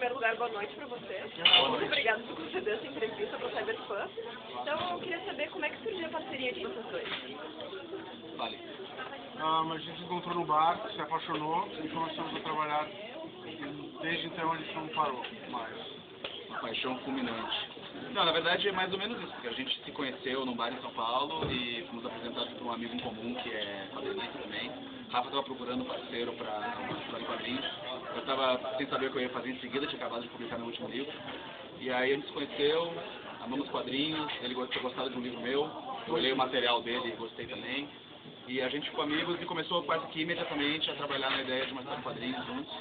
primeiro lugar, boa noite para você. Muito obrigada por conceder essa entrevista para o Cyberfan. Então, eu queria saber como é que surgiu a parceria de vocês dois. Vale. A gente se encontrou no bar, se apaixonou e começamos a trabalhar. Desde então a gente não parou mais. Uma paixão fulminante. Não, na verdade é mais ou menos isso, porque a gente se conheceu num bar em São Paulo e fomos apresentados por um amigo em comum que é quadrinista também. Rafa estava procurando um parceiro para uma história em quadrinhos. Eu estava sem saber o que eu ia fazer em seguida, tinha acabado de publicar meu último livro. E aí a gente se conheceu, amamos quadrinhos, ele tinha gostado de um livro meu, eu olhei o material dele e gostei também. E a gente ficou amigos e começou quase que imediatamente a trabalhar na ideia de uma história em quadrinhos juntos.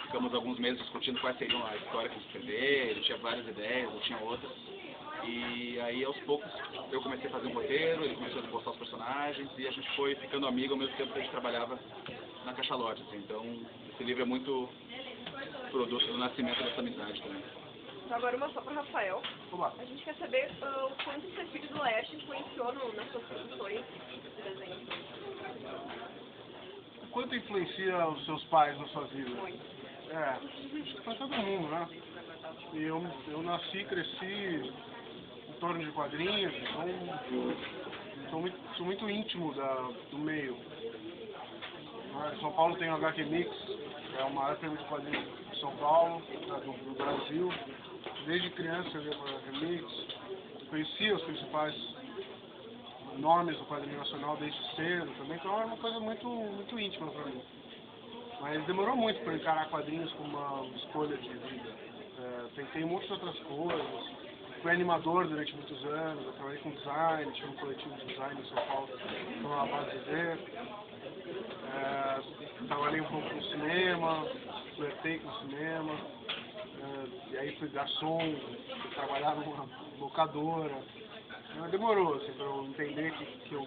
Ficamos alguns meses discutindo quais seriam a história que a gente escrever, ele tinha várias ideias, eu tinha outras. E aí aos poucos eu comecei a fazer um roteiro, ele começou a esboçar os personagens e a gente foi ficando amigo ao mesmo tempo que a gente trabalhava na Cachalote. Assim. Então esse livro é muito produto do nascimento dessa amizade também. Então, agora uma só para o Rafael. Olá. A gente quer saber o quanto o ser filho do Laerte influenciou nas suas produções de desenho. O quanto influencia os seus pais na sua vida? Muito. Acho que para todo mundo, né? E eu nasci, cresci em torno de quadrinhos, então sou muito íntimo do meio. Em São Paulo tem o HQ Mix, que é o maior prêmio de quadrinhos de São Paulo, do Brasil. Desde criança eu ia para o HQ Mix, conhecia os principais nomes do quadrinho nacional desde cedo também, então era uma coisa muito íntima para mim. Mas demorou muito para encarar quadrinhos como uma escolha de vida. Tentei muitas outras coisas. Fui animador durante muitos anos. Eu trabalhei com design, tinha um coletivo de design em São Paulo, chamava Base Z. Trabalhei um pouco com cinema, flertei com cinema. E aí fui garçom, fui trabalhar numa locadora. Demorou assim, para eu entender que eu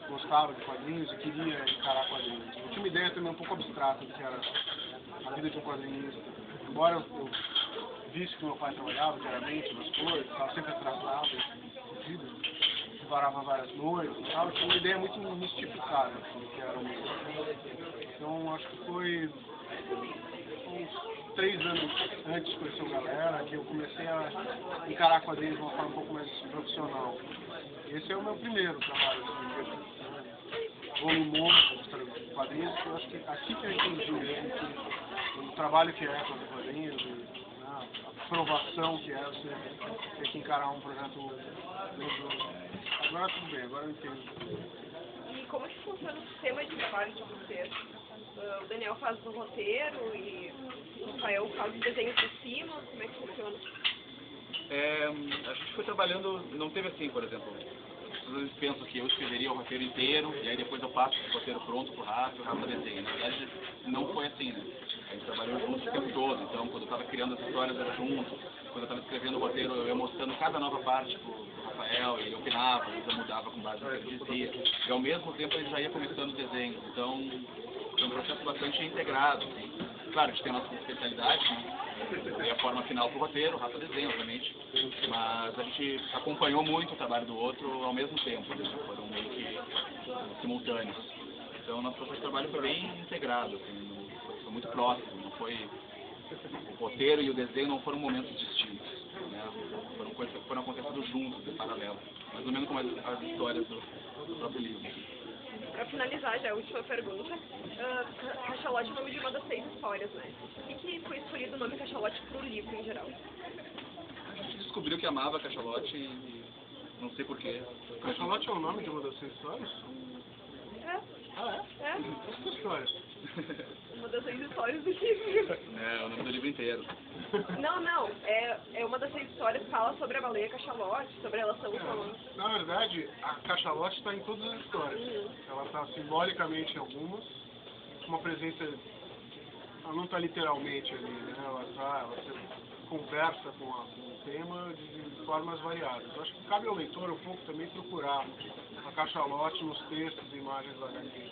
gostava de quadrinhos e queria encarar quadrinhos. Eu tinha uma ideia também um pouco abstrata do que era a vida de um quadrinista. Embora eu visse que meu pai trabalhava diariamente nas coisas, estava sempre atrasado, varava várias noites e tal, eu tinha uma ideia muito mistificada do que era o mundo. Então acho que foi uns 3 anos antes de conhecer o Galera que eu comecei a encarar quadrinhos de uma forma um pouco mais profissional. Esse é o meu primeiro trabalho, assim, vou no mundo de quadrinhos, eu acho que aqui que eu entendi mesmo que o trabalho que é fazer quadrinhos, a provação que é você ter que encarar um projeto grandioso. Agora tudo bem, agora eu entendo. E como que funciona o sistema de trabalho de vocês? O Daniel faz o roteiro e o Rafael faz os desenhos por cima, como é que funciona? A gente foi trabalhando, não teve assim, por exemplo, às vezes penso que eu escreveria o roteiro inteiro e aí depois eu passo o roteiro pronto pro Rafa e o Rafa desenha. Na verdade, não foi assim, né? A gente trabalhou junto o tempo todo, então quando eu estava criando as histórias era junto, quando eu estava escrevendo o roteiro eu ia mostrando cada nova parte pro Rafael, e ele opinava, ele mudava com base no que ele dizia, e ao mesmo tempo ele já ia começando o desenho, então foi um processo bastante integrado, assim. Claro, a gente tem a nossa especialidade, né? E a forma final pro roteiro, o Rafa desenha, obviamente, mas a gente acompanhou muito o trabalho do outro ao mesmo tempo, né? Foram meio que simultâneos. Então, nosso processo de trabalho foi bem integrado, assim, foi muito próximo, não foi... O roteiro e o desenho não foram momentos distintos, né? Foram coisas que foram acontecendo juntos, em paralelo, mais ou menos como as histórias do próprio livro. Para finalizar, já a última pergunta. Cachalote é o nome de uma das 6 histórias, né? Por que foi escolhido o nome Cachalote para o livro em geral? A gente descobriu que amava Cachalote e não sei porquê. Cachalote é o nome de uma das 6 histórias? É. Que história? Uma das 6 histórias do livro. É o nome do livro inteiro. Não. É uma das 6 histórias que fala sobre a baleia cachalote, sobre a relação com... Na verdade, a cachalote está em todas as histórias. Ela está simbolicamente em algumas, com uma presença... Ela não está literalmente ali, né? Você conversa com o tema de formas variadas. Eu acho que cabe ao leitor um pouco também procurar a cachalote nos textos e imagens da HQ.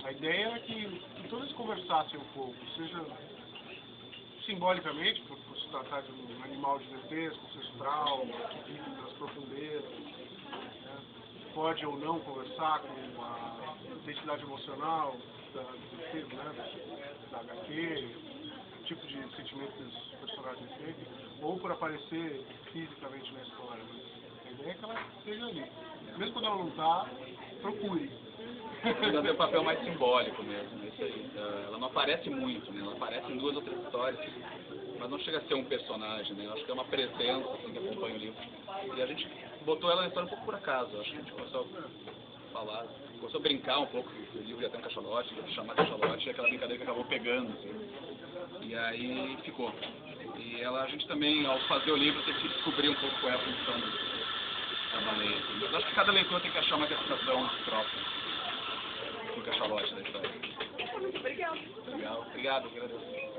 A ideia é que todos conversassem um pouco, seja simbolicamente, por se tratar de um animal gigantesco, ancestral, que vive nas profundezas, né? Pode ou não conversar com a identidade emocional do HQ, o tipo de o sentimento que os personagens sentem, ou por aparecer fisicamente na história. Mas a ideia é que ela esteja ali. Mesmo quando ela não está, procure. Ela tem um papel mais simbólico mesmo, isso aí. Ela não aparece muito, né? Ela aparece em 2 ou 3 histórias, mas não chega a ser um personagem, né? Eu acho que é uma presença assim, que acompanha o livro. E a gente botou ela na história um pouco por acaso. Acho que a gente começou a falar, começou a brincar um pouco, o livro ia ter um cachalote, ia chamar cachalote, e aquela brincadeira que acabou pegando, assim. E aí ficou. E a gente também, ao fazer o livro, teve que descobrir um pouco qual é a função da baleia. Assim. Mas acho que cada leitor tem que achar uma interpretação própria do cachalote da história. Muito obrigada. Legal, obrigado, agradeço.